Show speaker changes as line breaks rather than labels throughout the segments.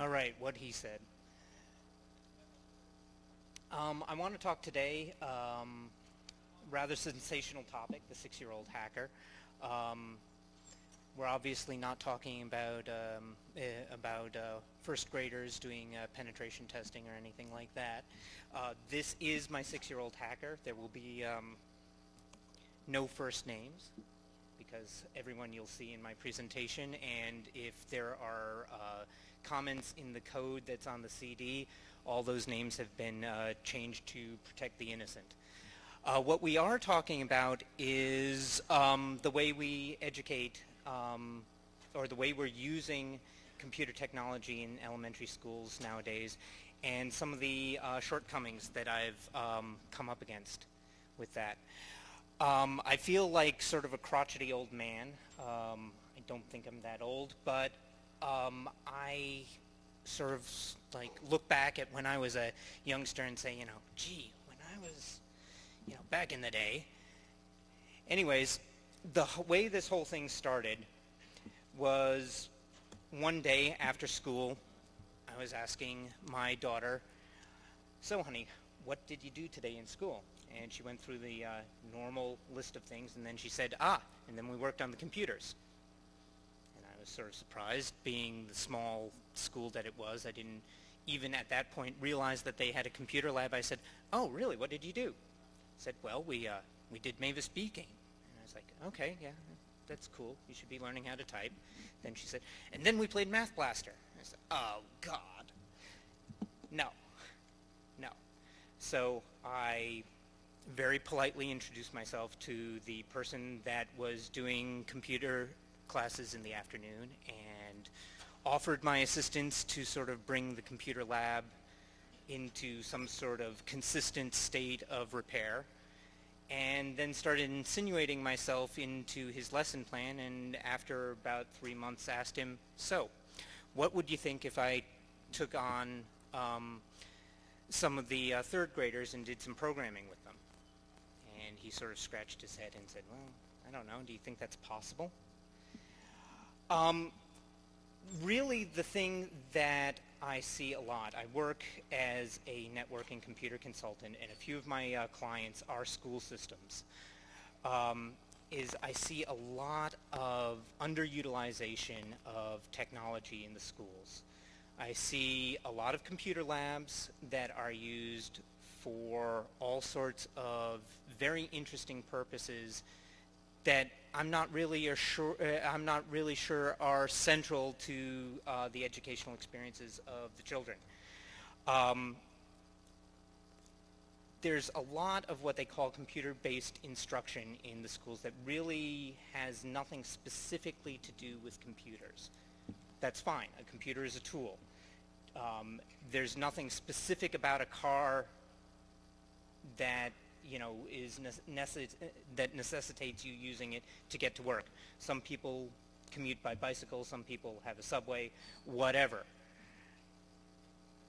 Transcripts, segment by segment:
All right, what he said. I want to talk today, rather sensational topic, the 6-year-old hacker. We're obviously not talking about first graders doing penetration testing or anything like that. This is my 6-year-old hacker. There will be no first names, because everyone you'll see in my presentation, and if there are comments in the code that's on the CD, all those names have been changed to protect the innocent. What we are talking about is the way we educate, or the way we're using computer technology in elementary schools nowadays, and some of the shortcomings that I've come up against with that. I feel like sort of a crotchety old man. I don't think I'm that old, but I sort of like look back at when I was a youngster and say, gee, when I was, back in the day. Anyways, the way this whole thing started was one day after school, I was asking my daughter, so honey, what did you do today in school? And she went through the normal list of things, and then she said, and then we worked on the computers. And I was sort of surprised, being the small school that it was. I didn't even at that point realize that they had a computer lab. I said, oh, really, what did you do? I said, well, we did Mavis Beacon. And I was like, okay, yeah, that's cool. You should be learning how to type. Then she said, and then we played Math Blaster. I said, oh, God. No. So I very politely introduced myself to the person that was doing computer classes in the afternoon and offered my assistance to sort of bring the computer lab into some sort of consistent state of repair, and then started insinuating myself into his lesson plan, and after about 3 months asked him, so what would you think if I took on some of the third graders and did some programming with them? And he sort of scratched his head and said, well, I don't know, do you think that's possible? Really, the thing that I see a lot, I work as a network and computer consultant, and a few of my clients are school systems, is I see a lot of underutilization of technology in the schools. I see a lot of computer labs that are used for all sorts of very interesting purposes that I'm not really sure are central to the educational experiences of the children. There's a lot of what they call computer-based instruction in the schools that really has nothing specifically to do with computers. That's fine. A computer is a tool. There's nothing specific about a car that that necessitates you using it to get to work. Some people commute by bicycle, some people have a subway, whatever.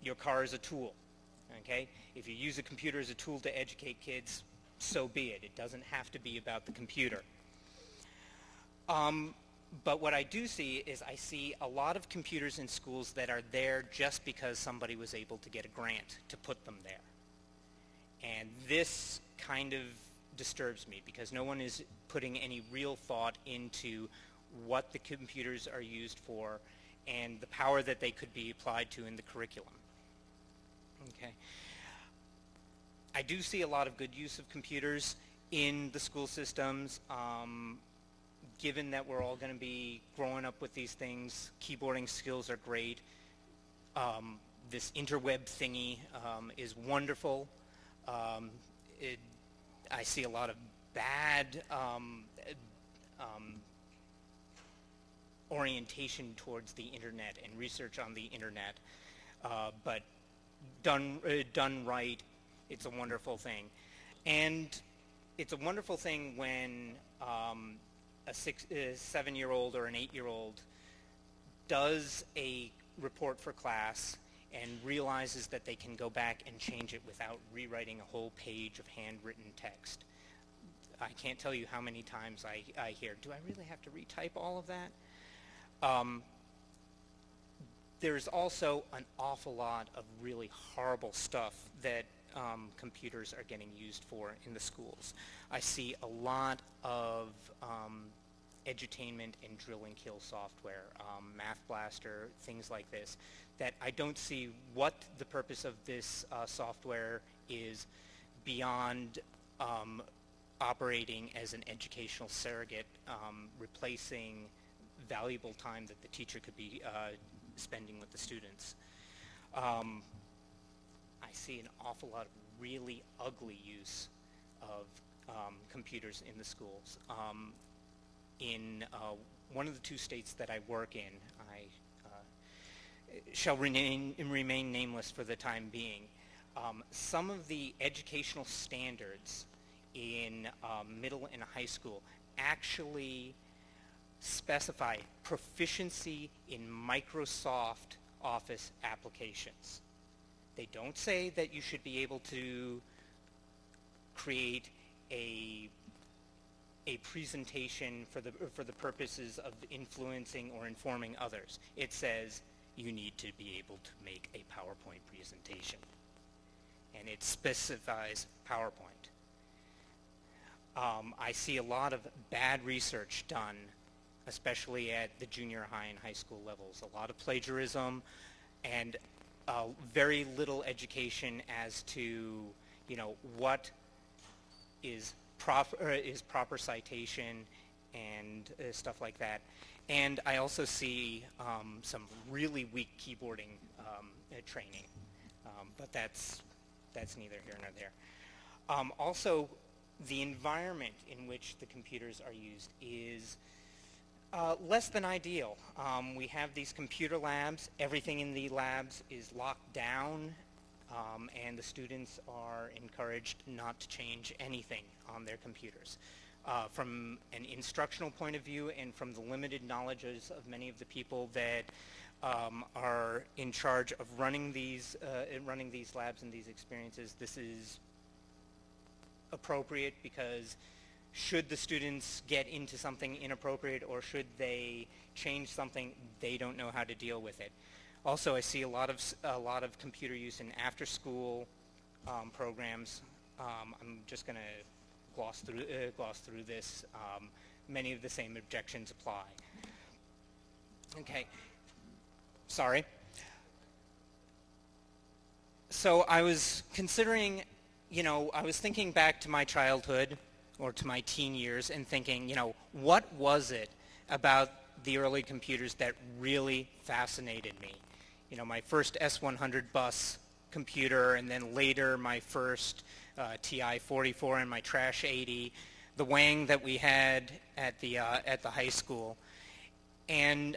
Your car is a tool, okay? If you use a computer as a tool to educate kids, so be it. It doesn't have to be about the computer. But what I do see is I see a lot of computers in schools that are there just because somebody was able to get a grant to put them there. And this kind of disturbs me because no one is putting any real thought into what the computers are used for and the power that they could be applied to in the curriculum. Okay. I do see a lot of good use of computers in the school systems. Given that we're all going to be growing up with these things, keyboarding skills are great. This interweb thingy is wonderful. I see a lot of bad orientation towards the internet and research on the internet, but done right, it's a wonderful thing. And it's a wonderful thing when a 7-year-old or an 8-year-old does a report for class and realizes that they can go back and change it without rewriting a whole page of handwritten text. I can't tell you how many times I, hear, do I really have to retype all of that? there's also an awful lot of really horrible stuff that computers are getting used for in the schools. I see a lot of edutainment and drill and kill software, Math Blaster, things like this, that I don't see what the purpose of this software is beyond operating as an educational surrogate, replacing valuable time that the teacher could be spending with the students. I see an awful lot of really ugly use of computers in the schools. In one of the 2 states that I work in, I shall remain nameless for the time being. Some of the educational standards in middle and high school actually specify proficiency in Microsoft Office applications. They don't say that you should be able to create a presentation for the purposes of influencing or informing others. It says you need to be able to make a PowerPoint presentation, and it specifies PowerPoint. I see a lot of bad research done, especially at the junior high and high school levels. A lot of plagiarism and very little education as to, what is proper citation and stuff like that. And I also see some really weak keyboarding training, but that's neither here nor there. Also, the environment in which the computers are used is less than ideal. We have these computer labs. Everything in the labs is locked down, and the students are encouraged not to change anything on their computers. From an instructional point of view and from the limited knowledges of many of the people that are in charge of running these labs and these experiences, this is appropriate, because should the students get into something inappropriate or should they change something, they don't know how to deal with it. Also, I see a lot of computer use in after-school programs. I'm just going to gloss through this. Many of the same objections apply. Okay. Sorry. So I was considering, I was thinking back to my childhood or to my teen years and thinking, what was it about the early computers that really fascinated me? My first S100 bus computer, and then later my first TI-44 and my Trash 80, the Wang that we had at the high school. And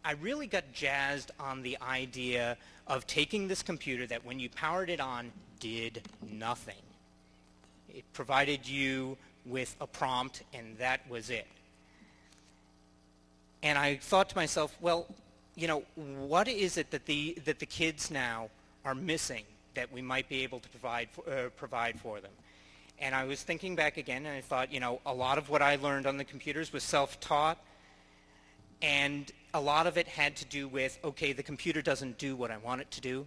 I really got jazzed on the idea of taking this computer that when you powered it on did nothing. It provided you with a prompt, and that was it. And I thought to myself, well, what is it that the kids now are missing that we might be able to provide for them? And I was thinking back again, and I thought, a lot of what I learned on the computers was self-taught, and a lot of it had to do with, okay, the computer doesn't do what I want it to do,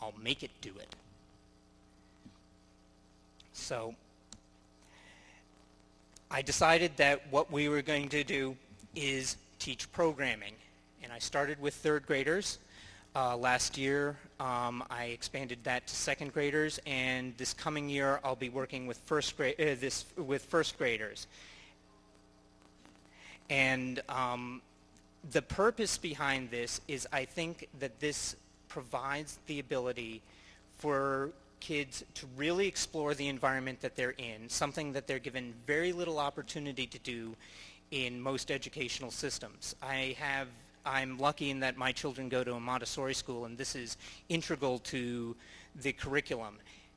I'll make it do it. So I decided that what we were going to do is teach programming. And I started with 3rd graders. Last year, I expanded that to 2nd graders, and this coming year, I'll be working with first graders. And the purpose behind this is, I think that this provides the ability for kids to really explore the environment that they're in, something that they're given very little opportunity to do in most educational systems. I'm lucky in that my children go to a Montessori school, and this is integral to the curriculum,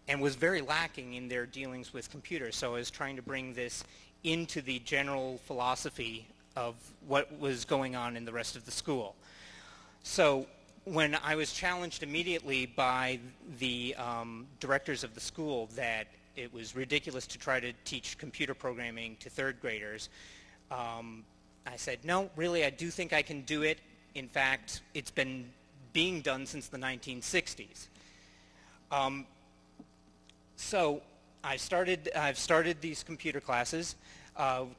and was very lacking in their dealings with computers. So I was trying to bring this into the general philosophy of what was going on in the rest of the school. So when I was challenged immediately by the directors of the school that it was ridiculous to try to teach computer programming to 3rd graders, I said, no, really, I do think I can do it. In fact, it's been being done since the 1960s. So I've started these computer classes,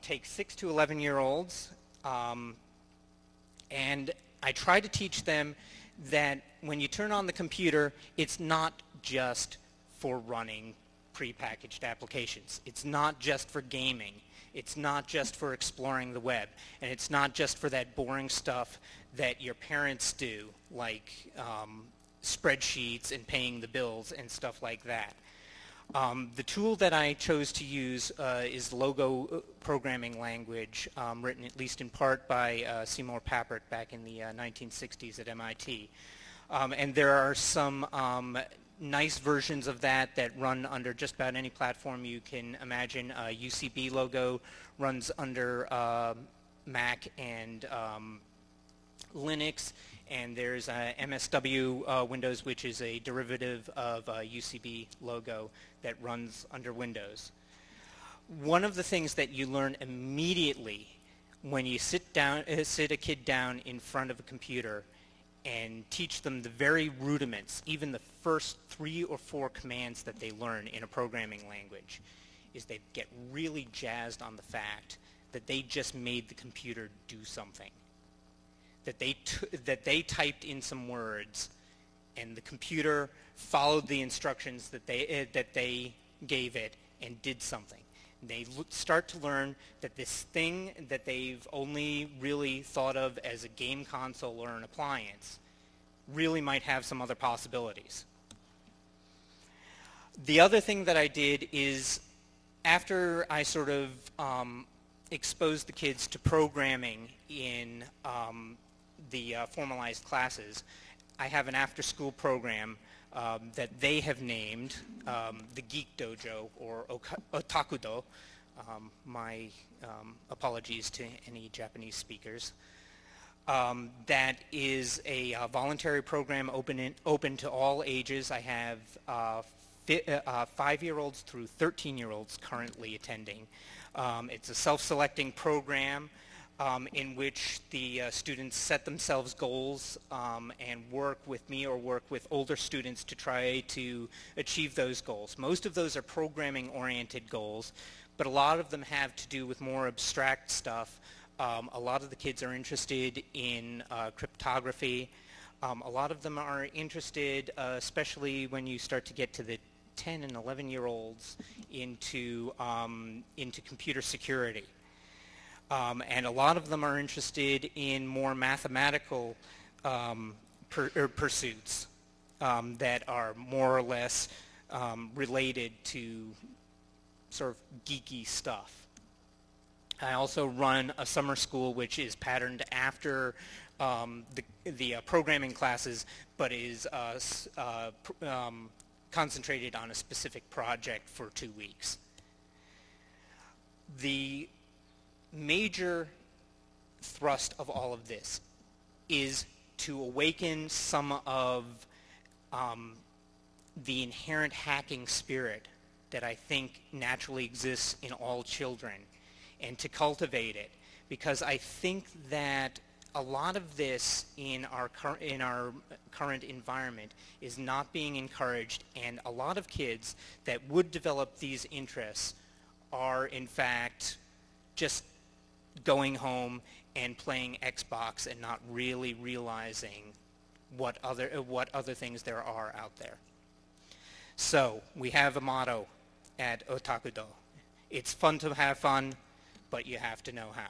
take 6 to 11-year-olds, and I try to teach them that when you turn on the computer, it's not just for running prepackaged applications. It's not just for gaming. It's not just for exploring the web. And it's not just for that boring stuff that your parents do, like spreadsheets and paying the bills and stuff like that. The tool that I chose to use is Logo programming language, written at least in part by Seymour Papert back in the 1960s at MIT. And there are some nice versions of that run under just about any platform you can imagine. UCB Logo runs under Mac and Linux, and there's MSW Windows, which is a derivative of UCB Logo that runs under Windows. One of the things that you learn immediately when you sit a kid down in front of a computer and teach them the very rudiments, even the first 3 or 4 commands that they learn in a programming language, is they get really jazzed on the fact that they just made the computer do something. That they typed in some words, and the computer followed the instructions that they gave it and did something. They start to learn that this thing that they've only really thought of as a game console or an appliance really might have some other possibilities. The other thing that I did is, after I sort of exposed the kids to programming in the formalized classes, I have an after-school program that they have named the Geek Dojo, or Otakudo. My apologies to any Japanese speakers. That is a voluntary program open to all ages. I have 5-year-olds through 13-year-olds currently attending. It's a self-selecting program in which the students set themselves goals and work with me or work with older students to try to achieve those goals. Most of those are programming-oriented goals, but a lot of them have to do with more abstract stuff. A lot of the kids are interested in cryptography. A lot of them are interested, especially when you start to get to the 10 and 11-year-olds, into computer security. And a lot of them are interested in more mathematical pursuits that are more or less related to sort of geeky stuff. I also run a summer school which is patterned after the programming classes, but is concentrated on a specific project for 2 weeks. The major thrust of all of this is to awaken some of the inherent hacking spirit that I think naturally exists in all children, and to cultivate it, because I think that a lot of this in our current environment is not being encouraged, and a lot of kids that would develop these interests are in fact just going home and playing Xbox and not really realizing what other things there are out there. So we have a motto at Otakudo. It's fun to have fun, but you have to know how.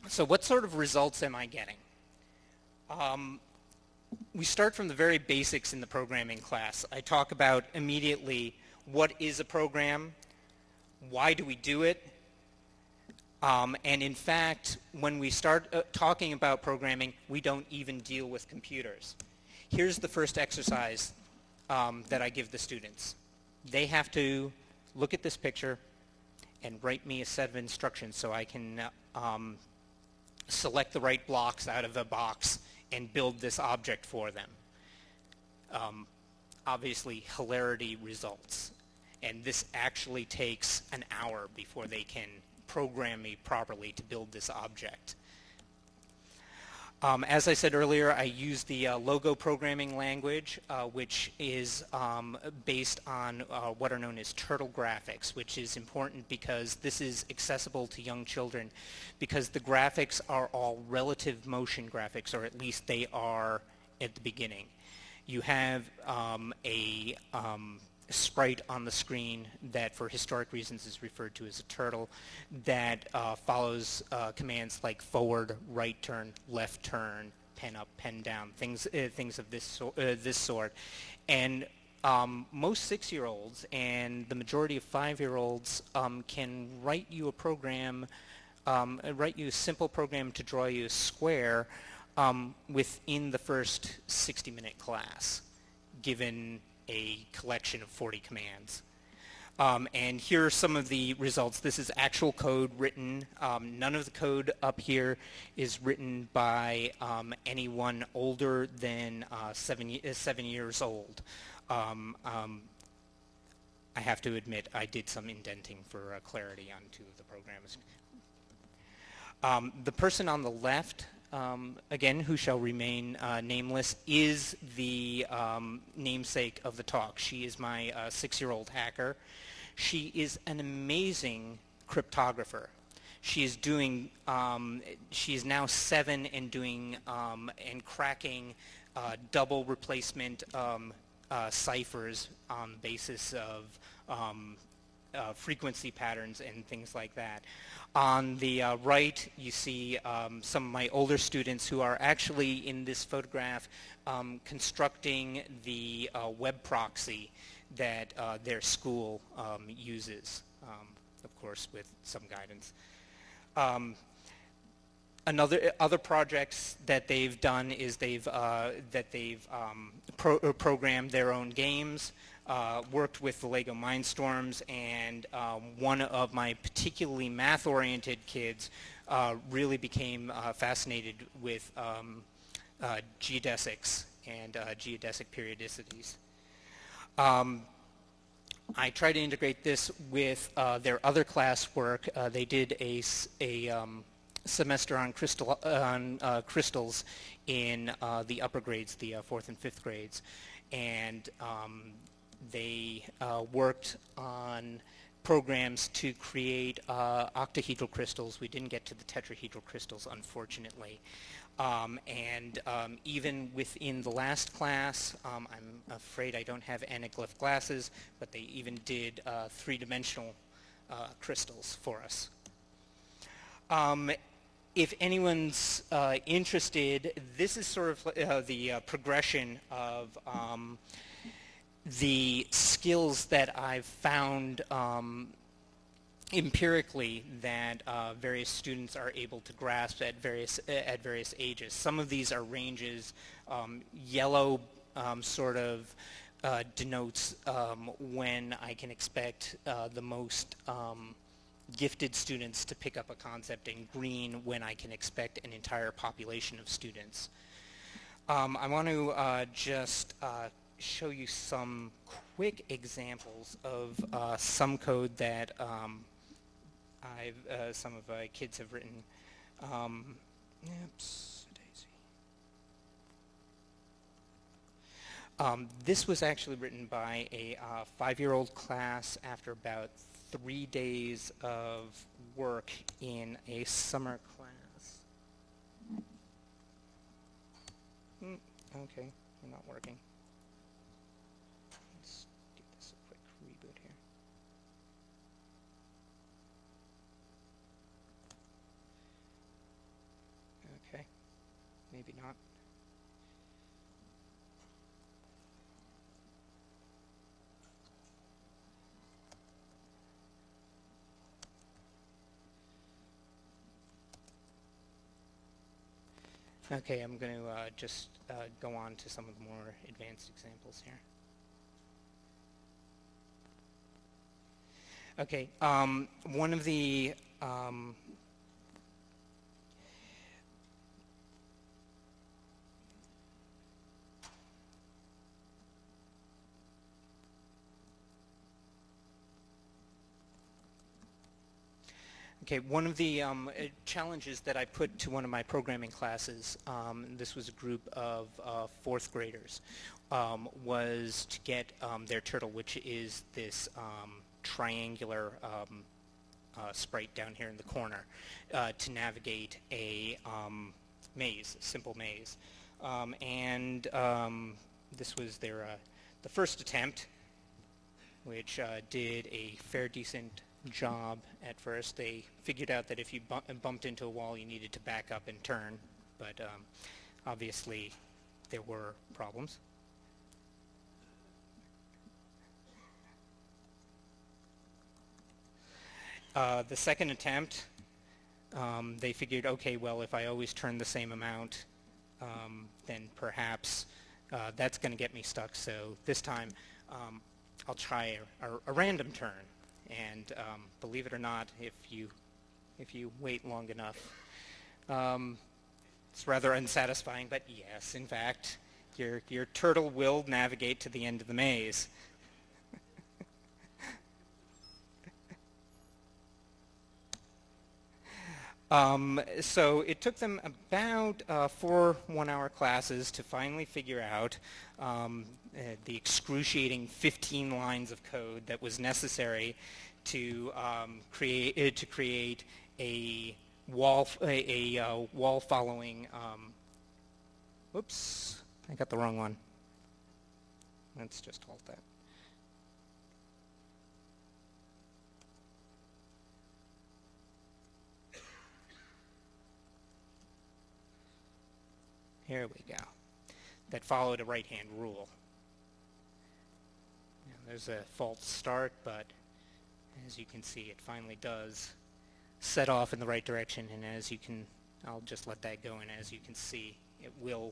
So what sort of results am I getting? We start from the very basics in the programming class. I talk about immediately what is a program, why do we do it, and in fact, when we start talking about programming, we don't even deal with computers. Here's the first exercise that I give the students. They have to look at this picture and write me a set of instructions so I can select the right blocks out of a box and build this object for them. Obviously, hilarity results. And this actually takes an hour before they can program me properly to build this object. As I said earlier, I use the logo programming language, which is based on what are known as turtle graphics, which is important because this is accessible to young children because the graphics are all relative motion graphics, or at least they are at the beginning. You have a sprite on the screen that for historic reasons is referred to as a turtle that follows commands like forward, right turn, left turn, pen up, pen down, things of this sort. And most 6-year-olds and the majority of 5-year-olds can write you a program, write you a simple program to draw you a square within the first 60-minute class, given a collection of 40 commands. And here are some of the results. This is actual code written. None of the code up here is written by anyone older than 7 years old. I have to admit I did some indenting for clarity on 2 of the programs. The person on the left, again, who shall remain nameless, is the namesake of the talk. She is my 6-year-old hacker. She is an amazing cryptographer. She is doing, she is now 7 and doing and cracking double replacement ciphers on the basis of frequency patterns and things like that. On the right, you see some of my older students who are actually in this photograph constructing the web proxy that their school uses, of course, with some guidance. Other projects that they've done is they've programmed their own games. Worked with the Lego Mindstorms, and one of my particularly math-oriented kids really became fascinated with geodesics and geodesic periodicities. I try to integrate this with their other classwork. They did a semester on crystals in the upper grades, the 4th and 5th grades, and they worked on programs to create octahedral crystals. We didn't get to the tetrahedral crystals, unfortunately. Even within the last class, I'm afraid I don't have anaglyph glasses, but they even did 3-dimensional crystals for us. If anyone's interested, this is sort of the progression of the skills that I've found empirically that various students are able to grasp at various ages. Some of these are ranges. Yellow sort of denotes when I can expect the most gifted students to pick up a concept, and green when I can expect an entire population of students. I want to just show you some quick examples of some code that some of my kids have written. Oops, daisy. This was actually written by a 5-year-old class after about 3 days of work in a summer class. Okay, you're not working. Let's do this a quick reboot here. Okay, maybe not. Okay, I'm going to just go on to some of the more advanced examples here. Okay, one of the Okay, one of the challenges that I put to one of my programming classes, this was a group of fourth graders, was to get their turtle, which is this triangular sprite down here in the corner, to navigate a maze, a simple maze. This was their the first attempt, which did a fair decent job at first. They figured out that if you bumped into a wall, you needed to back up and turn, but obviously there were problems. The second attempt, they figured, okay, well, if I always turn the same amount, then perhaps that's going to get me stuck. So this time I'll try a random turn. And believe it or not, if you wait long enough, it's rather unsatisfying. But yes, in fact, your turtle will navigate to the end of the maze. So it took them about 4 one-hour classes to finally figure out the excruciating 15 lines of code that was necessary to create a wall following. Whoops, I got the wrong one. Let's just halt that. Here we go. That followed a right-hand rule. Now, there's a false start, but as you can see, it finally does set off in the right direction. And as you can, I'll just let that go. And as you can see, it will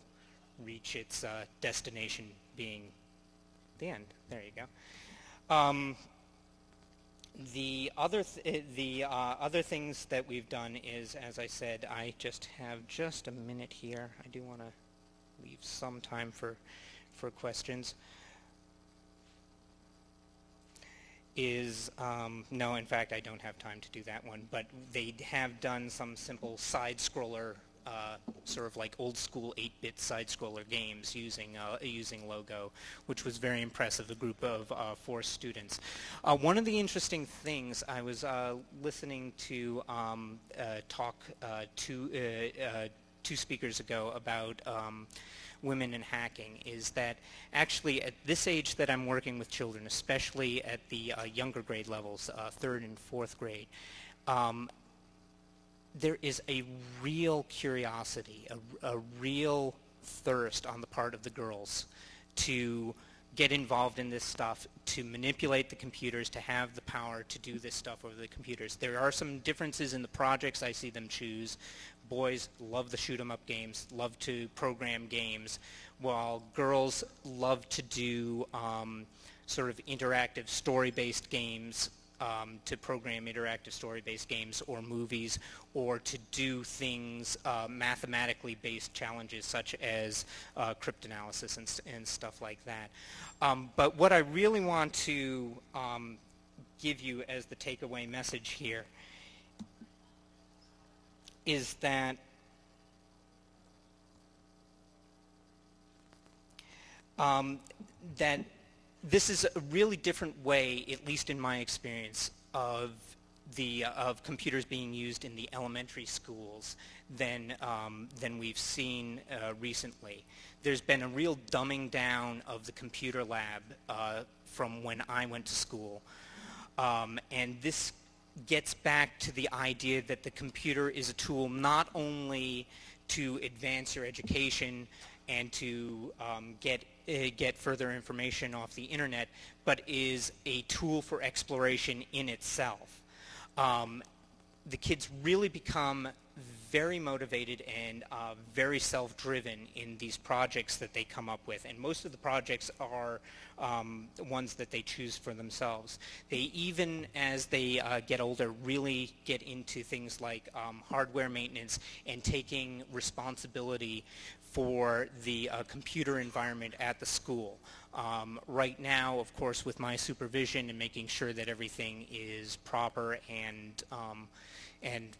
reach its destination, being the end. There you go. The other things that we've done is, as I said, I just have just a minute here. I do want to leave some time for questions. No, in fact, I don't have time to do that one. But they have done some simple side scroller, sort of like old school 8-bit side scroller games using Logo, which was very impressive. A group of 4 students. One of the interesting things, I was listening to talk 2 speakers ago about women in hacking, is that actually at this age that I'm working with children, especially at the younger grade levels, 3rd and 4th grade, there is a real curiosity, a real thirst on the part of the girls to get involved in this stuff, to manipulate the computers, to have the power to do this stuff over the computers. There are some differences in the projects I see them choose. Boys love the shoot-'em-up games, love to program games, while girls love to do sort of interactive story-based games, to program interactive story-based games or movies, or to do things mathematically based challenges such as cryptanalysis and stuff like that. But what I really want to give you as the takeaway message here is that that this is a really different way, at least in my experience, of computers being used in the elementary schools than we've seen recently. There's been a real dumbing down of the computer lab from when I went to school, and this gets back to the idea that the computer is a tool not only to advance your education and to get further information off the internet, but is a tool for exploration in itself. The kids really become very motivated and very self-driven in these projects that they come up with. And most of the projects are ones that they choose for themselves. They even, as they get older, really get into things like hardware maintenance and taking responsibility for the computer environment at the school. Right now, of course, with my supervision and making sure that everything is proper and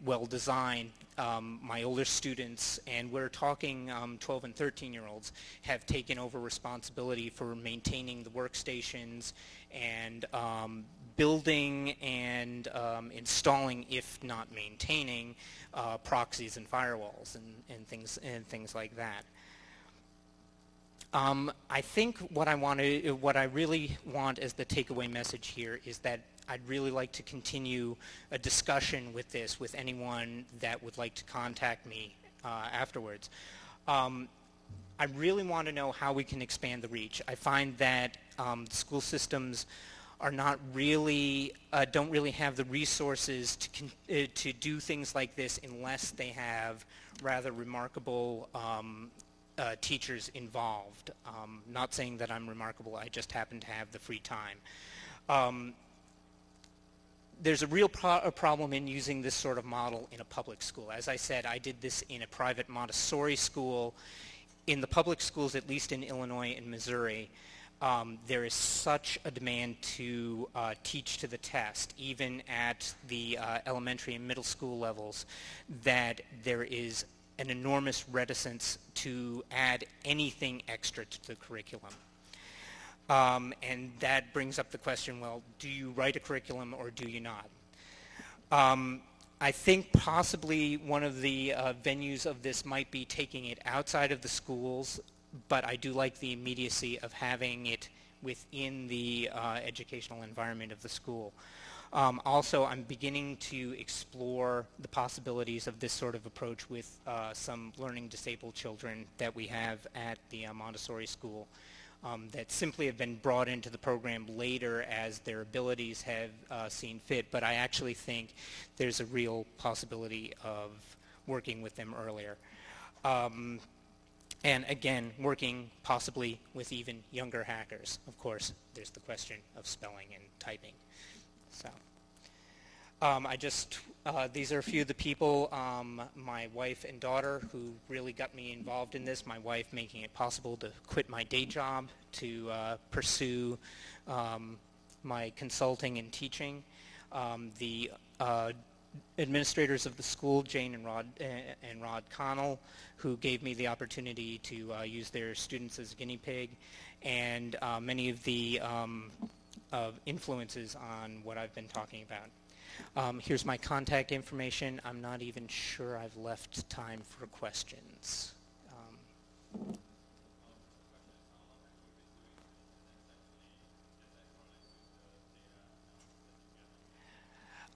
well designed, my older students, and we're talking 12 and 13-year-olds, have taken over responsibility for maintaining the workstations and building and installing, if not maintaining, proxies and firewalls and things like that. I think what I really want as the takeaway message here is that I'd really like to continue a discussion with this with anyone that would like to contact me afterwards. I really want to know how we can expand the reach. I find that school systems are not really, don't really have the resources to do things like this unless they have rather remarkable teachers involved. Not saying that I'm remarkable, I just happen to have the free time. There's a real problem in using this sort of model in a public school. As I said, I did this in a private Montessori school. In the public schools, at least in Illinois and Missouri, there is such a demand to teach to the test, even at the elementary and middle school levels, that there is an enormous reticence to add anything extra to the curriculum. And that brings up the question, well, do you write a curriculum or do you not? I think possibly one of the venues of this might be taking it outside of the schools, but I do like the immediacy of having it within the educational environment of the school. Also, I'm beginning to explore the possibilities of this sort of approach with some learning disabled children that we have at the Montessori school. That simply have been brought into the program later as their abilities have seen fit, but I actually think there's a real possibility of working with them earlier. And again, working possibly with even younger hackers. Of course, there's the question of spelling and typing. So. These are a few of the people, my wife and daughter, who really got me involved in this. My wife making it possible to quit my day job to pursue my consulting and teaching. The administrators of the school, Jane and Rod Connell, who gave me the opportunity to use their students as a guinea pig, and many of the influences on what I've been talking about. Here's my contact information. I'm not even sure I've left time for questions.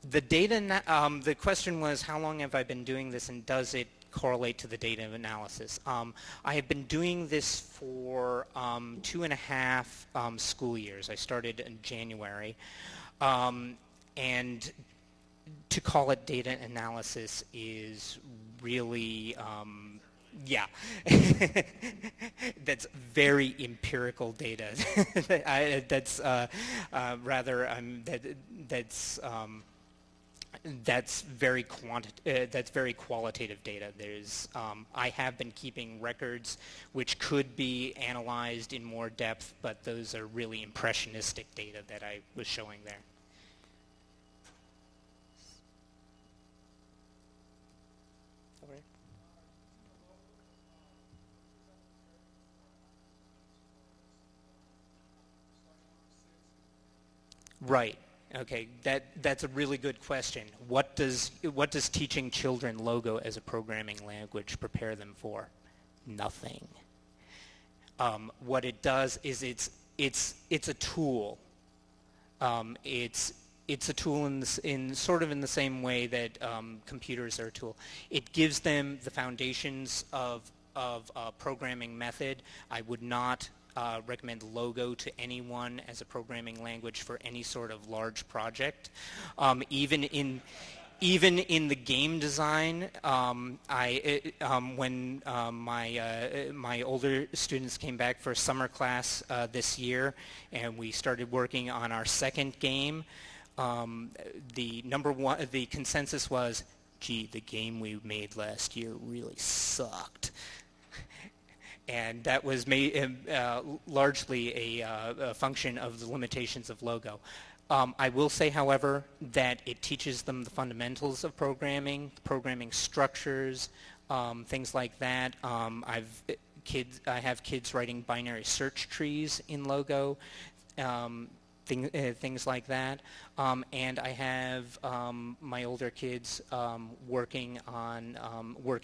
The question was, how long have I been doing this, and does it correlate to the data analysis? I have been doing this for 2.5 school years. I started in January. And to call it data analysis is really, yeah, that's very empirical data. That's very qualitative data. I have been keeping records which could be analyzed in more depth, but those are really impressionistic data that I was showing there. Right. Okay. That's a really good question. What does teaching children Logo as a programming language prepare them for? Nothing. What it does is it's a tool. It's a tool in sort of in the same way that computers are a tool. It gives them the foundations of a programming method. I would not recommend Logo to anyone as a programming language for any sort of large project. Even Even in the game design, when my older students came back for summer class this year, and we started working on our second game, the consensus was, gee, the game we made last year really sucked. And that was largely a function of the limitations of Logo. I will say, however, that it teaches them the fundamentals of programming structures, things like that. I have kids writing binary search trees in Logo, things like that. And I have my older kids working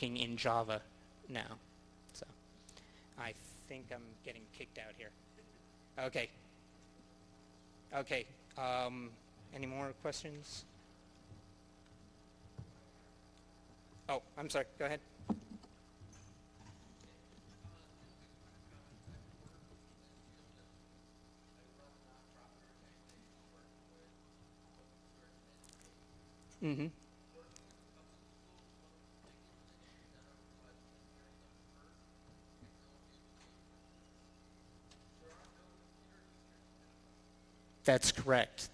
in Java now. So I think I'm getting kicked out here. Okay. Okay. Any more questions? Oh, I'm sorry. Go ahead. Mm-hmm. That's correct.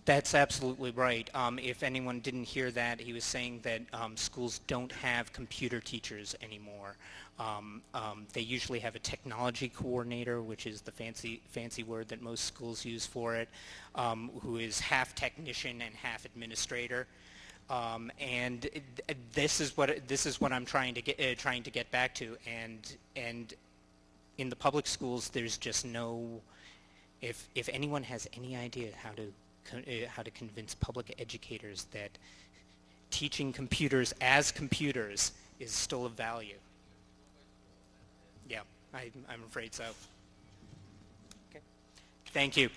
That's absolutely right. If anyone didn't hear that, he was saying that schools don't have computer teachers anymore. They usually have a technology coordinator, which is the fancy word that most schools use for it, who is half technician and half administrator. And this is what I'm trying to get back to. And in the public schools, there's just no. If anyone has any idea how to convince public educators that teaching computers as computers is still of value. Yeah, I'm afraid so. Okay. Thank you.